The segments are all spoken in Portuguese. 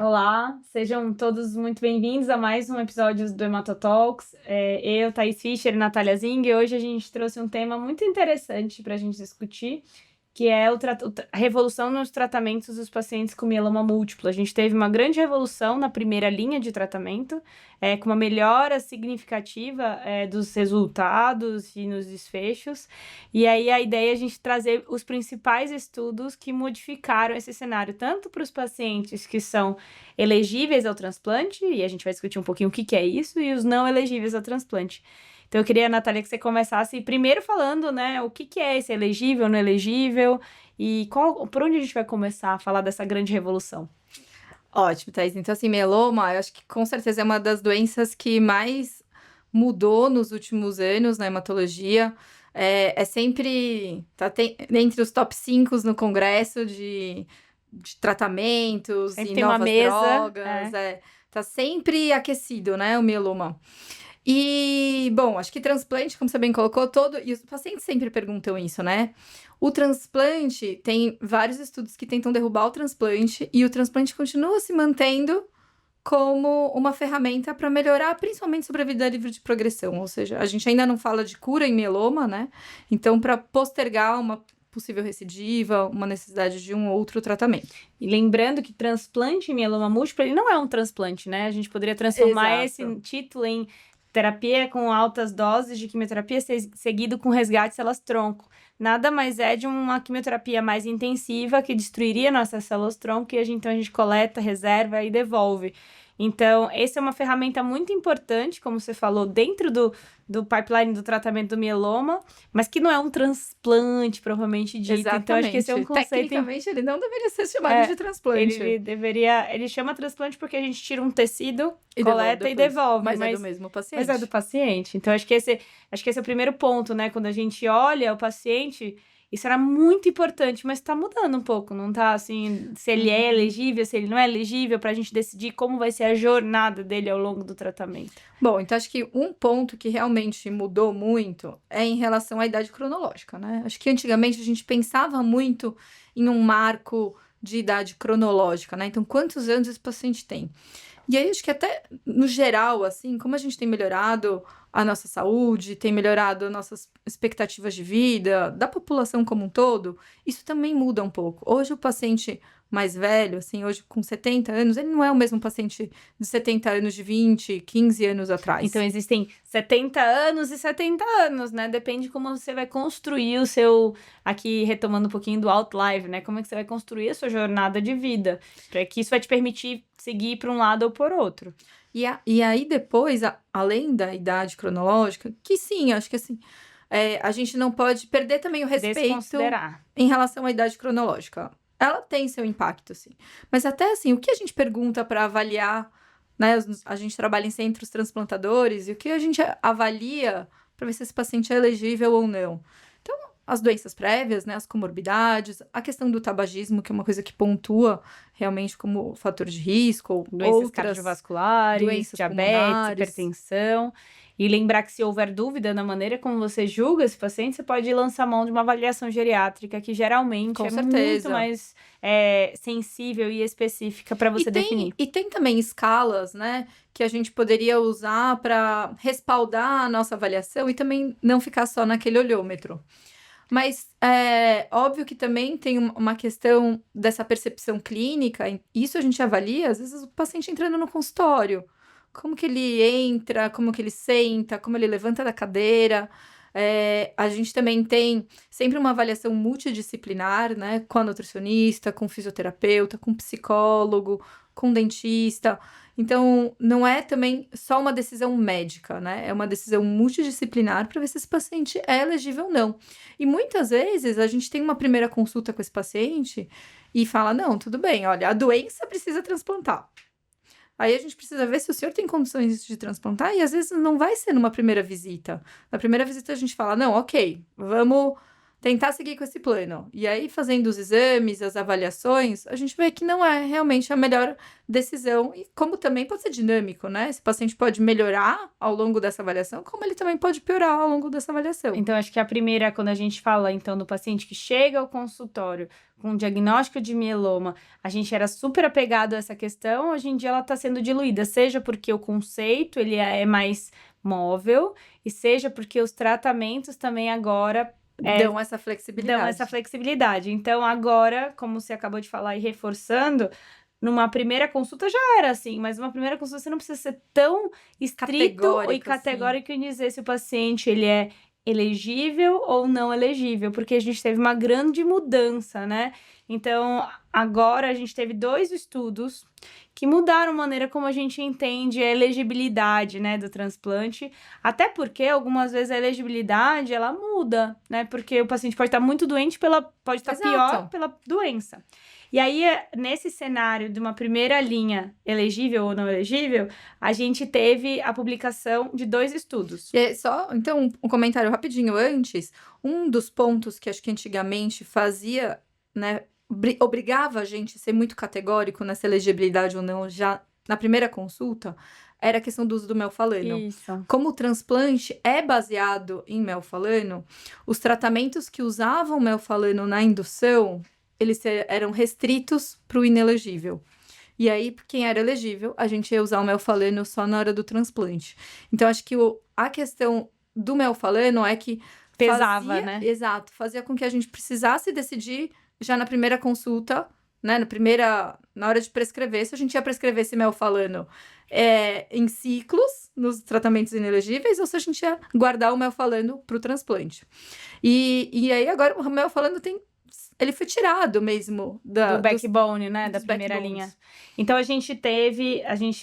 Olá, sejam todos muito bem-vindos a mais um episódio do Hematotalks. Eu, Thaís Fischer e Natália Zing, e hoje a gente trouxe um tema muito interessante para a gente discutir, que é a revolução nos tratamentos dos pacientes com mieloma múltiplo. A gente teve uma grande revolução na primeira linha de tratamento, com uma melhora significativa dos resultados e nos desfechos. E aí a ideia é a gente trazer os principais estudos que modificaram esse cenário, tanto para os pacientes que são elegíveis ao transplante, e a gente vai discutir um pouquinho o que é isso, e os não elegíveis ao transplante. Então, eu queria, Natália, que você começasse primeiro falando, né, o que é esse elegível, não elegível, e por onde a gente vai começar a falar dessa grande revolução? Ótimo, Thaís. Então, assim, mieloma, eu acho que com certeza é uma das doenças que mais mudou nos últimos anos na hematologia. É sempre entre os top 5 no congresso de tratamentos Sempre e tem uma novas mesa, drogas. Tá sempre aquecido, né, o mieloma. E, bom, acho que transplante, como você bem colocou, e os pacientes sempre perguntam isso, né? O transplante, tem vários estudos que tentam derrubar o transplante, e o transplante continua se mantendo como uma ferramenta para melhorar, principalmente, a sobrevida livre de progressão. Ou seja, a gente ainda não fala de cura em mieloma, né? Então, para postergar uma possível recidiva, uma necessidade de um outro tratamento. E lembrando que transplante em mieloma múltiplo, ele não é um transplante, né? A gente poderia transformar Exato. esse título em terapia com altas doses de quimioterapia seguido com resgate de células-tronco. Nada mais é de uma quimioterapia mais intensiva que destruiria nossas células-tronco e então a gente coleta, reserva e devolve. Então, essa é uma ferramenta muito importante, como você falou, dentro do pipeline do tratamento do mieloma, mas que não é um transplante propriamente dito. Exatamente. Então, acho que esse é um conceito... Tecnicamente, ele não deveria ser chamado de transplante. Ele chama transplante porque a gente tira um tecido, E coleta e devolve. Mas é do mesmo paciente. Mas é do paciente. Então, acho que esse é o primeiro ponto, né? Quando a gente olha o paciente, isso era muito importante, mas tá mudando um pouco, não tá? Assim, se ele é elegível, se ele não é elegível, pra gente decidir como vai ser a jornada dele ao longo do tratamento. Bom, então acho que um ponto que realmente mudou muito é em relação à idade cronológica, né? Acho que antigamente a gente pensava muito em um marco de idade cronológica, né? Então, quantos anos esse paciente tem? E aí, acho que até no geral, assim, como a gente tem melhorado a nossa saúde, tem melhorado nossas expectativas de vida, da população como um todo, isso também muda um pouco. Hoje, o paciente mais velho, assim, hoje com 70 anos, ele não é o mesmo paciente de 70 anos de 20, 15 anos atrás. Então, existem 70 anos e 70 anos, né? Depende como você vai construir o seu... Aqui, retomando um pouquinho do Outlive, né? Como é que você vai construir a sua jornada de vida, para que isso vai te permitir seguir para um lado ou por outro. E aí, depois, além da idade cronológica, que sim, acho que assim, a gente não pode perder também o respeito em relação à idade cronológica. Ela tem seu impacto, sim. Mas até assim, o que a gente pergunta para avaliar, né? A gente trabalha em centros transplantadores, e o que a gente avalia para ver se esse paciente é elegível ou não. Então, as doenças prévias, né, as comorbidades, a questão do tabagismo, que é uma coisa que pontua realmente como fator de risco, doenças cardiovasculares, doenças diabetes, pulmonares, hipertensão. E lembrar que se houver dúvida na maneira como você julga esse paciente, você pode lançar mão de uma avaliação geriátrica, que geralmente muito mais sensível e específica para você definir. E tem também escalas, né, que a gente poderia usar para respaldar a nossa avaliação e também não ficar só naquele olhômetro. Mas é óbvio que também tem uma questão dessa percepção clínica, isso a gente avalia, às vezes, o paciente entrando no consultório. Como que ele entra, como que ele senta, como ele levanta da cadeira. A gente também tem sempre uma avaliação multidisciplinar, né? Com a nutricionista, com o fisioterapeuta, com o psicólogo, com o dentista. Então, não é também só uma decisão médica, né? É uma decisão multidisciplinar para ver se esse paciente é elegível ou não. E muitas vezes a gente tem uma primeira consulta com esse paciente e fala: não, tudo bem, olha, a doença precisa transplantar. Aí a gente precisa ver se o senhor tem condições de transplantar, e às vezes não vai ser numa primeira visita. Na primeira visita a gente fala: não, ok, vamos tentar seguir com esse plano. E aí, fazendo os exames, as avaliações, a gente vê que não é realmente a melhor decisão. E como também pode ser dinâmico, né? Esse paciente pode melhorar ao longo dessa avaliação, como ele também pode piorar ao longo dessa avaliação. Então, acho que a primeira, quando a gente fala, então, do paciente que chega ao consultório com diagnóstico de mieloma, a gente era super apegado a essa questão, hoje em dia ela está sendo diluída, seja porque o conceito ele é mais móvel, e seja porque os tratamentos também agora dão essa flexibilidade. Então, agora, como você acabou de falar e reforçando, numa primeira consulta já era assim, mas numa primeira consulta você não precisa ser tão estrito e categórico em dizer se o paciente ele é elegível ou não elegível, porque a gente teve uma grande mudança, né? Então, agora a gente teve 2 estudos que mudaram a maneira como a gente entende a elegibilidade, né, do transplante, até porque algumas vezes a elegibilidade, ela muda, né, porque o paciente pode estar muito doente, pode estar pior pela doença. E aí, nesse cenário de uma primeira linha elegível ou não elegível, a gente teve a publicação de 2 estudos. E só, então, um comentário rapidinho antes. Um dos pontos que acho que antigamente fazia, né, obrigava a gente a ser muito categórico nessa elegibilidade ou não já na primeira consulta, era a questão do uso do melfaleno. Isso. Como o transplante é baseado em melfaleno, os tratamentos que usavam melfaleno na indução, eles eram restritos para o inelegível. E aí, quem era elegível, a gente ia usar o melfaleno só na hora do transplante. Então, acho que a questão do melfaleno é que pesava, né? Exato, fazia com que a gente precisasse decidir já na primeira consulta, né? Na hora de prescrever, se a gente ia prescrever esse melfaleno em ciclos, nos tratamentos inelegíveis, ou se a gente ia guardar o melfaleno para o transplante. E aí, agora, o melfaleno ele foi tirado mesmo do backbone, né, da primeira linha. Então, a gente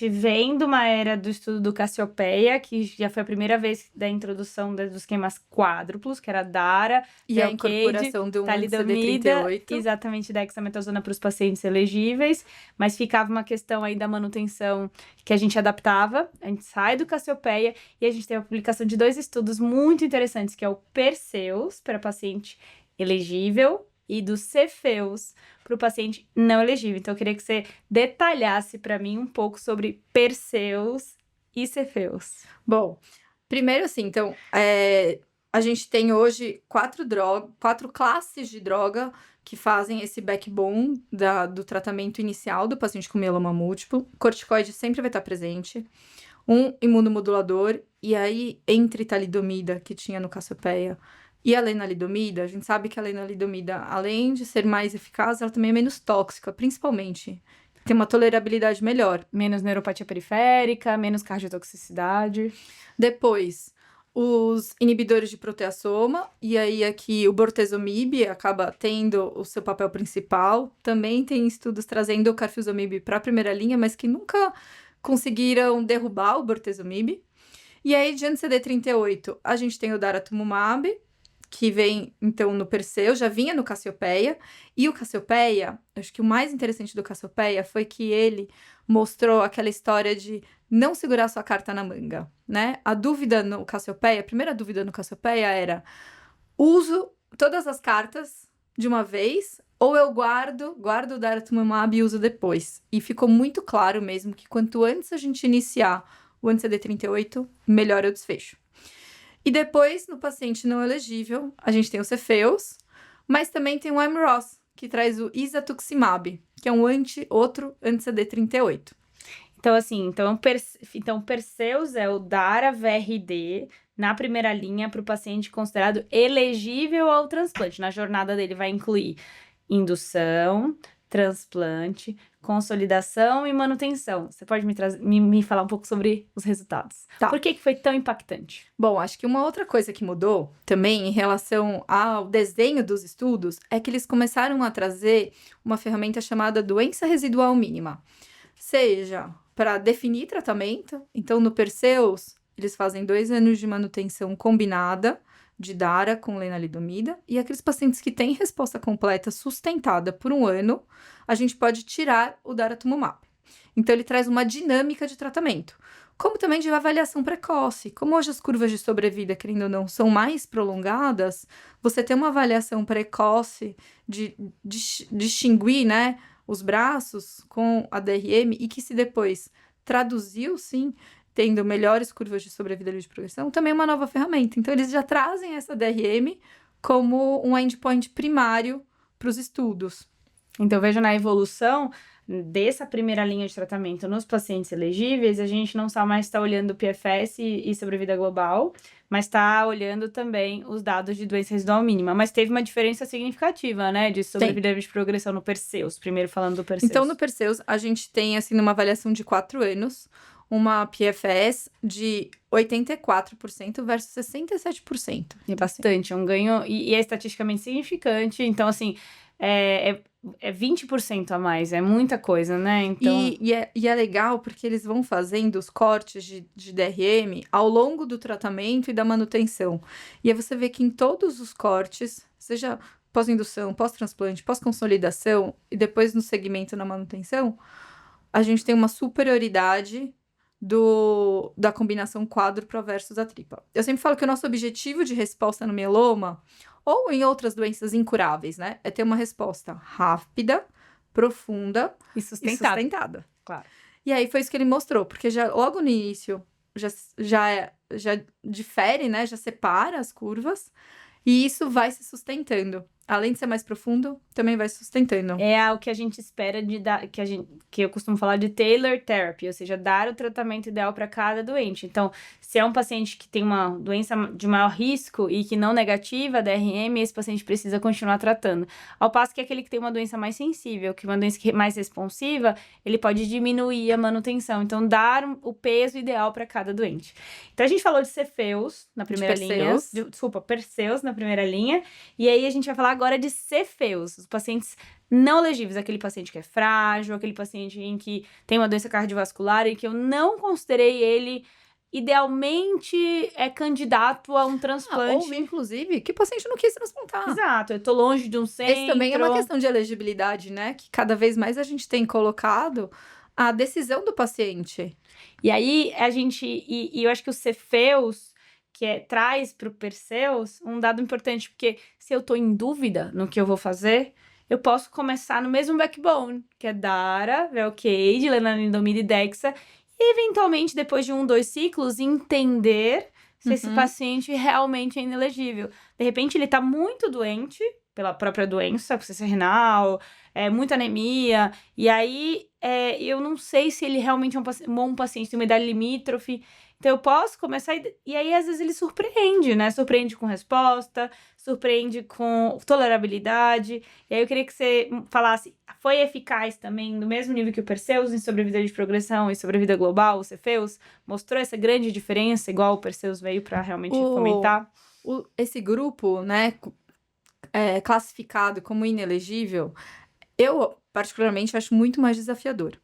vem de uma era do estudo do Cassiopeia, que já foi a primeira vez da introdução dos esquemas quádruplos, que era DARA, e a incorporação do CD38. Exatamente, dexametasona para os pacientes elegíveis, mas ficava uma questão aí da manutenção que a gente adaptava, a gente sai do Cassiopeia e a gente tem a publicação de 2 estudos muito interessantes, que é o Perseus, para paciente elegível, e do Cefeus para o paciente não elegível. Então, eu queria que você detalhasse para mim um pouco sobre Perseus e Cefeus. Bom, primeiro assim, então, a gente tem hoje 4 classes de droga que fazem esse backbone do tratamento inicial do paciente com mieloma múltiplo. Corticoide sempre vai estar presente. Um imunomodulador, e aí, entre talidomida, que tinha no Cassiopeia, e a lenalidomida, a gente sabe que a lenalidomida, além de ser mais eficaz, ela também é menos tóxica, principalmente. Tem uma tolerabilidade melhor. Menos neuropatia periférica, menos cardiotoxicidade. Depois, os inibidores de proteassoma, e aí aqui o bortezomib acaba tendo o seu papel principal. Também tem estudos trazendo o carfilzomib para a primeira linha, mas que nunca conseguiram derrubar o bortezomib. E aí, de anti-CD38, a gente tem o daratumumab, que vem, então, no Perseus, já vinha no Cassiopeia. E o Cassiopeia, acho que o mais interessante do Cassiopeia foi que ele mostrou aquela história de não segurar sua carta na manga, né? A primeira dúvida no Cassiopeia era: uso todas as cartas de uma vez ou eu guardo o daratumumab e uso depois? E ficou muito claro mesmo que quanto antes a gente iniciar o anti-CD38, melhor é o desfecho. E depois, no paciente não elegível, a gente tem o Cefeus, mas também tem o MROS, que traz o isatuximab, que é outro anti-CD38. Então, assim, Perseus é o DARA-VRD na primeira linha para o paciente considerado elegível ao transplante. Na jornada dele vai incluir indução, transplante, consolidação e manutenção. Você pode me falar um pouco sobre os resultados? Tá. Por que foi tão impactante? Bom, acho que uma outra coisa que mudou também em relação ao desenho dos estudos é que eles começaram a trazer uma ferramenta chamada doença residual mínima. Seja para definir tratamento, então no Perseus eles fazem 2 anos de manutenção combinada de DARA com lenalidomida, e aqueles pacientes que têm resposta completa sustentada por 1 ano, a gente pode tirar o daratumumab. Então, ele traz uma dinâmica de tratamento. como também de avaliação precoce. Como hoje as curvas de sobrevida, querendo ou não, são mais prolongadas, você ter uma avaliação precoce de distinguir, né, os braços com a DRM e que se depois traduziu, sim, tendo melhores curvas de sobrevida e de progressão, também é uma nova ferramenta. Então, eles já trazem essa DRM como um endpoint primário para os estudos. Então, veja na evolução dessa primeira linha de tratamento nos pacientes elegíveis, a gente não só mais está olhando o PFS e sobrevida global, mas está olhando também os dados de doença residual mínima. Mas teve uma diferença significativa, né, de sobrevida e de progressão no Perseus, primeiro falando do Perseus. Então, no Perseus, a gente tem, assim, numa avaliação de 4 anos, uma PFS de 84% versus 67%. É bastante, é um ganho, e é estatisticamente significante, então, assim, é 20% a mais, é muita coisa, né? Então... E é legal porque eles vão fazendo os cortes de DRM ao longo do tratamento e da manutenção. E aí você vê que em todos os cortes, seja pós-indução, pós-transplante, pós-consolidação e depois no segmento na manutenção, a gente tem uma superioridade da combinação quádrupla versus a tripla. Eu sempre falo que o nosso objetivo de resposta no mieloma ou em outras doenças incuráveis, né, é ter uma resposta rápida, profunda e sustentada. Claro. E aí foi isso que ele mostrou, porque já logo no início já difere, né, já separa as curvas e isso vai se sustentando. Além de ser mais profundo, também vai se sustentando. É o que a gente espera de dar, que eu costumo falar de Tailor Therapy, ou seja, dar o tratamento ideal para cada doente. Então, se é um paciente que tem uma doença de maior risco e que não negativa, DRM, esse paciente precisa continuar tratando. Ao passo que aquele que tem uma doença mais sensível, que é uma doença mais responsiva, ele pode diminuir a manutenção. Então, dar o peso ideal para cada doente. Então, a gente falou de Cefeus na primeira linha. Perseus na primeira linha. E aí, a gente vai falar agora de Cefeus, os pacientes não elegíveis, aquele paciente que é frágil, aquele paciente em que tem uma doença cardiovascular e que eu não considerei ele idealmente candidato a um transplante. Ou, inclusive, que o paciente não quis transplantar. Exato, eu tô longe de um centro. Esse também é uma questão de elegibilidade, né? Que cada vez mais a gente tem colocado a decisão do paciente. E aí, e eu acho que o Cefeus traz para o Perseus um dado importante, porque se eu tô em dúvida no que eu vou fazer, eu posso começar no mesmo backbone, que é Dara, Velcade, lenalidomida e Dexa, e eventualmente, depois de 2 ciclos, entender se esse paciente realmente é inelegível. De repente, ele tá muito doente pela própria doença, ciência renal, muita anemia, e aí eu não sei se ele realmente é um bom paciente, tem uma idade limítrofe. Então, eu posso começar... E aí, às vezes, ele surpreende, né? Surpreende com resposta, surpreende com tolerabilidade. E aí, eu queria que você falasse... Foi eficaz também, no mesmo nível que o Perseus, em sobrevida de progressão e sobrevida global, o Cefeus? Mostrou essa grande diferença, igual o Perseus veio para realmente fomentar? Esse grupo, né, classificado como inelegível, eu, particularmente, acho muito mais desafiador.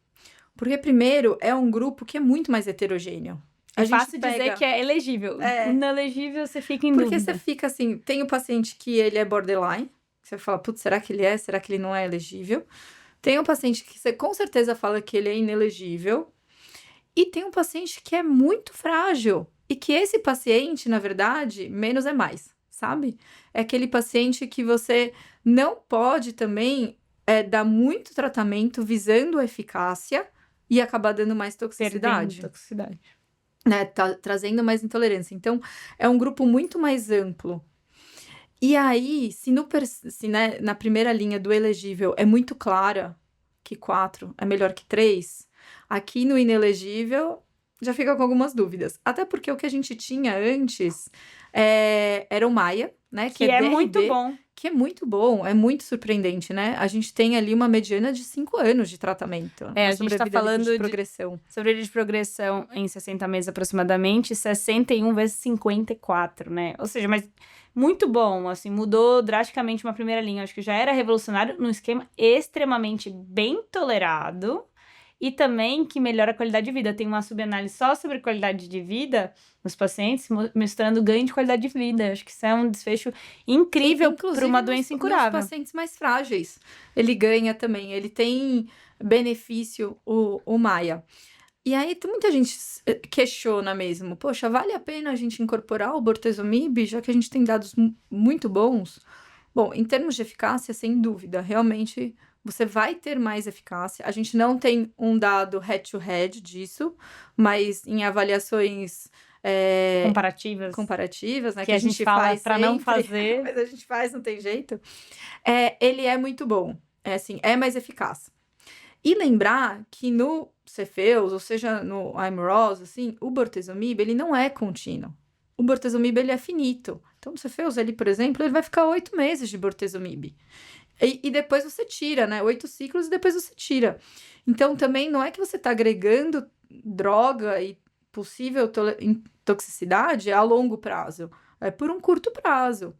Porque, primeiro, é um grupo que é muito mais heterogêneo. É fácil dizer que é elegível. Inelegível, você fica em dúvida. Porque você fica assim, tem o paciente que ele é borderline, você fala, putz, será que ele é? Será que ele não é elegível? Tem um paciente que você com certeza fala que ele é inelegível. E tem um paciente que é muito frágil. E que esse paciente, na verdade, menos é mais, sabe? É aquele paciente que você não pode também dar muito tratamento visando a eficácia e acabar dando mais toxicidade. Perdendo toxicidade. Né, trazendo mais intolerância. Então, é um grupo muito mais amplo. E aí, se né, na primeira linha do elegível é muito clara que 4 é melhor que 3, aqui no inelegível já fica com algumas dúvidas. Até porque o que a gente tinha antes era o Maia, né? Que é muito bom. Que é muito bom, é muito surpreendente, né? A gente tem ali uma mediana de 5 anos de tratamento. A gente tá falando de progressão. Sobrevida de progressão em 60 meses aproximadamente, 61 vezes 54, né? Ou seja, mas muito bom, assim, mudou drasticamente uma primeira linha. Acho que já era revolucionário num esquema extremamente bem tolerado e também que melhora a qualidade de vida. Tem uma subanálise só sobre qualidade de vida nos pacientes, mostrando ganho de qualidade de vida. Acho que isso é um desfecho incrível para uma doença incurável. Nos pacientes mais frágeis, ele ganha também. Ele tem benefício, o Maia. E aí, muita gente questiona mesmo, poxa, vale a pena a gente incorporar o bortezomib, já que a gente tem dados muito bons? Bom, em termos de eficácia, sem dúvida, realmente você vai ter mais eficácia. A gente não tem um dado head-to-head disso, mas em avaliações comparativas, né, que a gente fala faz para não sempre, fazer. mas a gente faz, não tem jeito. Ele é muito bom, assim, é mais eficaz. E lembrar que no Cefeus, ou seja, no Imerose, assim, o bortezomib, ele não é contínuo. O bortezomib, ele é finito. Então, no Cefeus, ele, por exemplo, ele vai ficar 8 meses de bortezomib. E depois você tira, né? 8 ciclos e depois você tira. Então, também não é que você está agregando droga e possível toxicidade a longo prazo. É por um curto prazo.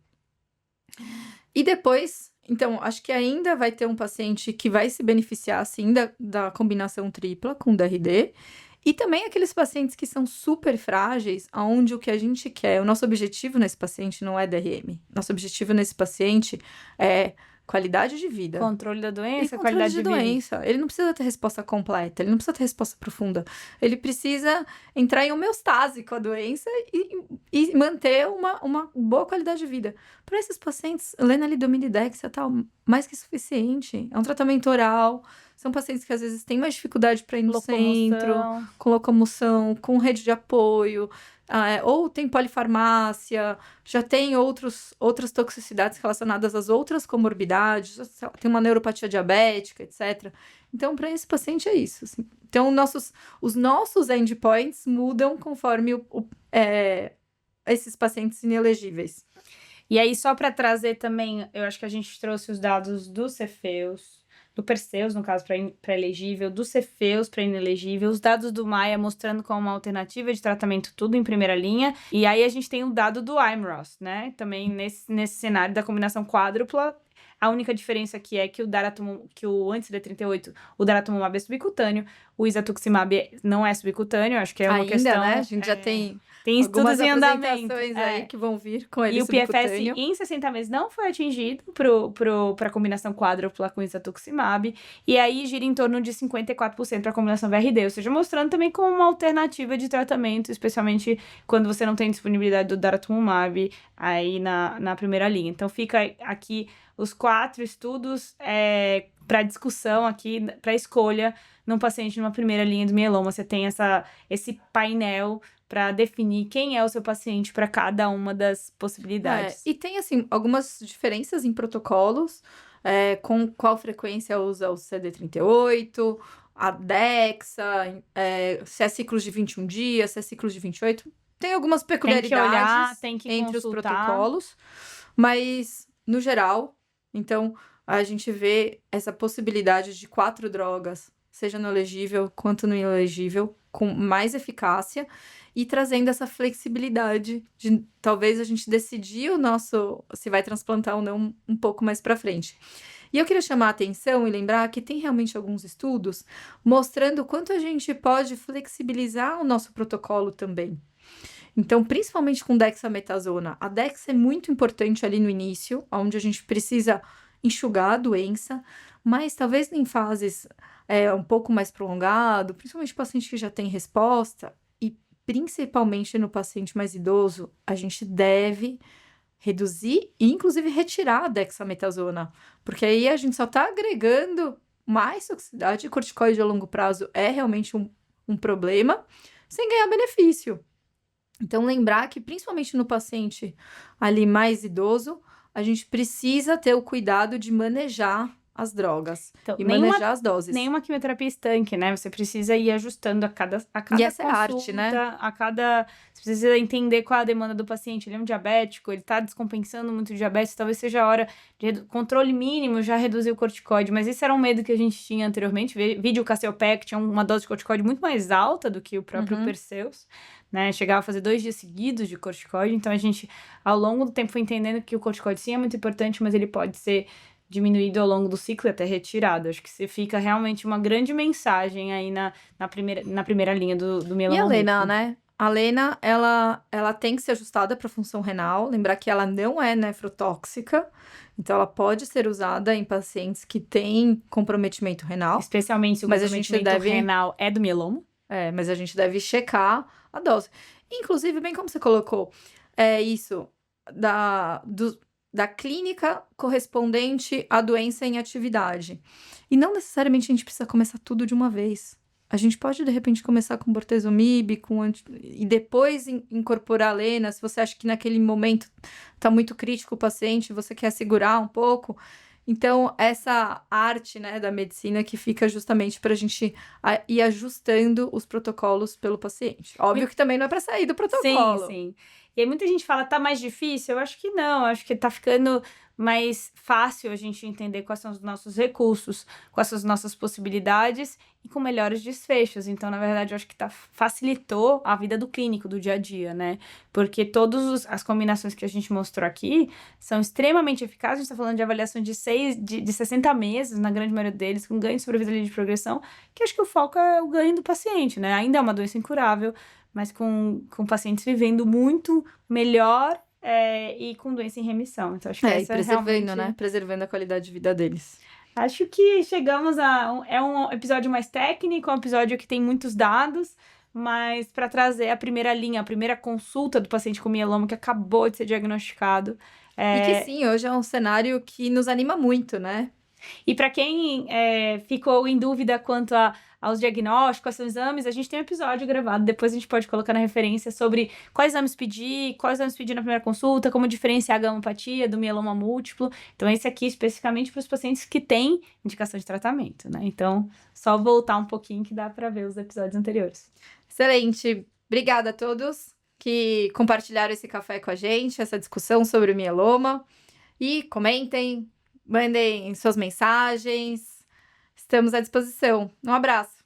E depois, então, acho que ainda vai ter um paciente que vai se beneficiar, sim, da combinação tripla com DRD. E também aqueles pacientes que são super frágeis, onde o que a gente quer, o nosso objetivo nesse paciente não é DRM. Nosso objetivo nesse paciente é qualidade de vida. Controle da doença, qualidade de doença. Ele não precisa ter resposta completa, ele não precisa ter resposta profunda. Ele precisa entrar em homeostase com a doença e manter uma boa qualidade de vida. Para esses pacientes, lenalidomida e dexa tá mais que suficiente. É um tratamento oral. São pacientes que às vezes têm mais dificuldade para ir no centro, com locomoção, com rede de apoio, ou tem polifarmácia, já tem outras toxicidades relacionadas às outras comorbidades, tem uma neuropatia diabética, etc. Então, para esse paciente é isso. Assim. Então, os nossos endpoints mudam conforme esses pacientes inelegíveis. E aí, só para trazer também, eu acho que a gente trouxe os dados do Cefeus, do Perseus, no caso, para elegível, do Cefeus para inelegível, os dados do Maia mostrando como uma alternativa de tratamento tudo em primeira linha, e aí a gente tem o dado do Imerose, né, também nesse cenário da combinação quádrupla. A única diferença aqui é que o anti-CD38, o daratumumab é subcutâneo, o isatuximab não é subcutâneo, acho que é uma questão... né? A gente já tem estudos em andamento aí que vão vir com ele. E o PFS em 60 meses não foi atingido para a combinação quádrupla com isatuximab, e aí gira em torno de 54% para a combinação VRD, ou seja, mostrando também como uma alternativa de tratamento, especialmente quando você não tem disponibilidade do daratumumab aí na primeira linha. Então fica aqui os 4 estudos para discussão aqui, para escolha num paciente numa primeira linha do mieloma. Você tem esse painel para definir quem é o seu paciente para cada uma das possibilidades. E tem, assim, algumas diferenças em protocolos, com qual frequência usa o CD38, a Dexa, se é ciclos de 21 dias, se é ciclos de 28. Tem algumas peculiaridades tem que entre consultar. os protocolos, mas, no geral, então, a gente vê essa possibilidade de 4 drogas, seja no elegível quanto no inelegível, com mais eficácia e trazendo essa flexibilidade de talvez a gente decidir se vai transplantar ou não um pouco mais para frente. E eu queria chamar a atenção e lembrar que tem realmente alguns estudos mostrando o quanto a gente pode flexibilizar o nosso protocolo também. Então, principalmente com dexametasona, a dexa é muito importante ali no início, onde a gente precisa enxugar a doença, mas talvez em fases um pouco mais prolongado, principalmente paciente que já tem resposta, e principalmente no paciente mais idoso, a gente deve reduzir e, inclusive, retirar a dexametasona, porque aí a gente só está agregando mais toxicidade, e corticoide a longo prazo é realmente um problema, sem ganhar benefício. Então, lembrar que, principalmente no paciente ali mais idoso, a gente precisa ter o cuidado de manejar as drogas e manejar as doses. Nenhuma quimioterapia estanque, né? Você precisa ir ajustando a cada e essa consulta, é a arte, né? Você precisa entender qual é a demanda do paciente. Ele é um diabético, ele tá descompensando muito o diabetes, talvez seja a hora de controle mínimo, já reduzir o corticoide. Mas esse era um medo que a gente tinha anteriormente. Vídeo Cassiopeia, que tinha uma dose de corticoide muito mais alta do que o próprio Perseus, né? Chegava a fazer 2 dias seguidos de corticoide. Então, a gente, ao longo do tempo, foi entendendo que o corticoide sim é muito importante, mas ele pode ser diminuído ao longo do ciclo e até retirado. Acho que você fica realmente uma grande mensagem aí na primeira linha do mieloma. E a Lena, né? A Lena, ela tem que ser ajustada para função renal. Lembrar que ela não é nefrotóxica. Então, ela pode ser usada em pacientes que têm comprometimento renal. Especialmente se o comprometimento renal é do mieloma. Mas a gente deve checar a dose. Inclusive, bem como você colocou, isso da clínica correspondente à doença em atividade. E não necessariamente a gente precisa começar tudo de uma vez. A gente pode, de repente, começar com bortezomib, e depois incorporar a lena, se você acha que naquele momento está muito crítico o paciente, você quer segurar um pouco. Então, essa arte, né, da medicina que fica justamente para a gente ir ajustando os protocolos pelo paciente. Óbvio que também não é para sair do protocolo. Sim. E aí muita gente fala, tá mais difícil? Eu acho que não, acho que tá ficando mais fácil a gente entender quais são os nossos recursos, quais são as nossas possibilidades e com melhores desfechos. Então, na verdade, eu acho que facilitou a vida do clínico, do dia a dia, né? Porque todas as combinações que a gente mostrou aqui são extremamente eficazes. A gente tá falando de avaliação de 60 meses, na grande maioria deles, com ganho de sobrevida de progressão, que acho que o foco é o ganho do paciente, né? Ainda é uma doença incurável, mas com pacientes vivendo muito melhor e com doença em remissão. Então, acho que E preservando, realmente... né? Preservando a qualidade de vida deles. Acho que chegamos é um episódio mais técnico, um episódio que tem muitos dados, mas para trazer a primeira linha, a primeira consulta do paciente com mieloma que acabou de ser diagnosticado. E que sim, hoje é um cenário que nos anima muito, né? E para quem ficou em dúvida quanto aos diagnósticos, quais são os exames, a gente tem um episódio gravado, depois a gente pode colocar na referência sobre quais exames pedir na primeira consulta, como diferenciar a gamopatia do mieloma múltiplo. Então, esse aqui especificamente para os pacientes que têm indicação de tratamento, né? Então, só voltar um pouquinho que dá para ver os episódios anteriores. Excelente! Obrigada a todos que compartilharam esse café com a gente, essa discussão sobre o mieloma. E comentem, mandem suas mensagens. Estamos à disposição. Um abraço.